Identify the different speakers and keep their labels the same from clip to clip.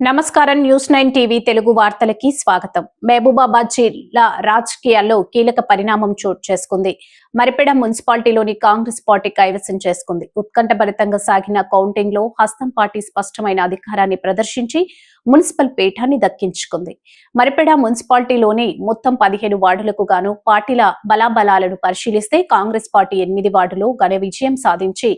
Speaker 1: నమస్కారం news 9 TV Telugu వార్తలకి స్వాగతం. మహబూబాబాద్ జిల్లా రాజకీయాల్లో కీలక పరిణామం చోటు చేసుకుంది. మరిపెడ మున్సిపాలిటీలోని కాంగ్రెస్ పార్టీ కైవసం చేసుకుంది. ఉత్కంఠభరితంగా సాగిన కౌంటింగ్ లో హస్తం పార్టీ స్పష్టమైన అధికారాన్ని ప్రదర్శించి మున్సిపల్ పీఠాన్ని దక్కించుకుంది. మరిపెడ మున్సిపాలిటీలోని మొత్తం 15 వార్డులకు గాను పార్టీల బలాబలాలను పరిశీలిస్తే కాంగ్రెస్ పార్టీ 8 వార్డులో ఘన విజయం సాధించి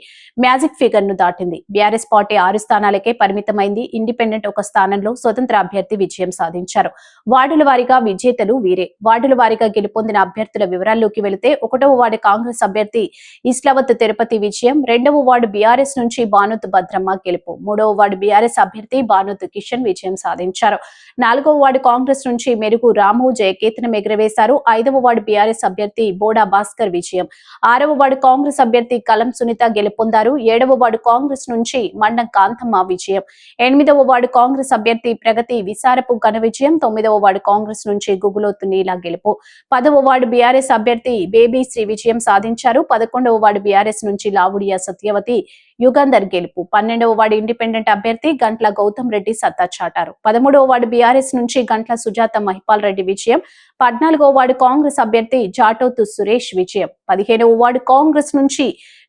Speaker 1: మ్యాజిక్ ఫిగర్ ను దాటింది. బీఆర్ఎస్ పార్టీ 6 స్థానాలకే పరిమితమైంది. ఇండిపెండెంట్ ఒక స్థానంలో స్వతంత్ర అభ్యర్థి విజయం సాధించారు. వార్డుల వారీగా విజేతలు వీరే. వార్డుల వారీగా గెలుపొందిన అభ్యర్థుల వివరాల్లోకి వెళితే 1వ వార్డు కాంగ్రెస్ అభ్యర్థి ఇస్లావత్ తిరుపతి విజయం, 2వ వార్డు బీఆర్ఎస్ నుంచి బానోత్ భద్రమ్మ గెలుపు, 3వ వార్డు బీఆర్ఎస్ అభ్యర్థి బానోత్ కిషన్ విజయం సాధించారు. 4వ వార్డు కాంగ్రెస్ నుంచి మెరుగు రాము జయకేతనం ఎగురవేశారు. 5వ వార్డు బీఆర్ఎస్ అభ్యర్థి బోడా భాస్కర్ విజయం, 6వ వార్డు కాంగ్రెస్ అభ్యర్థి కలం సునీత గెలుపొందారు. 7వ వార్డు కాంగ్రెస్ నుంచి మండం కాంతమ్మ విజయం, 8వ వార్డు కాంగ్రెస్ అభ్యర్థి ప్రగతి విసారపు ఘన విజయం, 9వ వార్డు కాంగ్రెస్ నుంచి గుగులోతు నీలా గెలుపు, 10వ వార్డు బీఆర్ఎస్ అభ్యర్థి బేబీ శ్రీ విజయం సాధించారు. 11వ వార్డు బీఆర్ఎస్ నుంచి లావుడియా సత్యవతి యుగంధర్ గెలుపు, 12వ వార్డు ఇండిపెండెంట్ అభ్యర్థి గంట్ల గౌతమ్ రెడ్డి సత్తా చాటారు. 13వ వార్డు బీఆర్ఎస్ నుంచి గంట్ల సుజాత మహిపాల్ రెడ్డి విజయం, 14వ వార్డు కాంగ్రెస్ అభ్యర్థి జాటోతు సురేష్ విజయం, 15వ వార్డు కాంగ్రెస్ నుంచి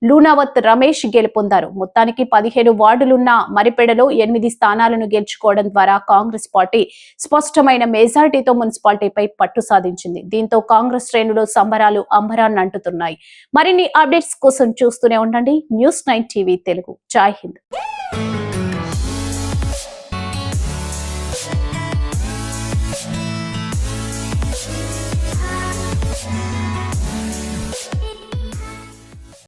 Speaker 1: లూనావత్ రమేష్ గెలుపొందారు. మొత్తానికి 17 వార్డులున్న మరిపెడలో 8 స్థానాలను గెలుచుకోవడం ద్వారా కాంగ్రెస్ పార్టీ స్పష్టమైన మెజారిటీతో మున్సిపాలిటీపై పట్టు సాధించింది. దీంతో కాంగ్రెస్ శ్రేణులు సంబరాలు అంబరాన్ని అంటుతున్నాయి. మరిన్ని అప్డేట్స్ కోసం చూస్తూనే ఉండండి న్యూస్ 9 టీవీ తెలుగు. జై హింద్.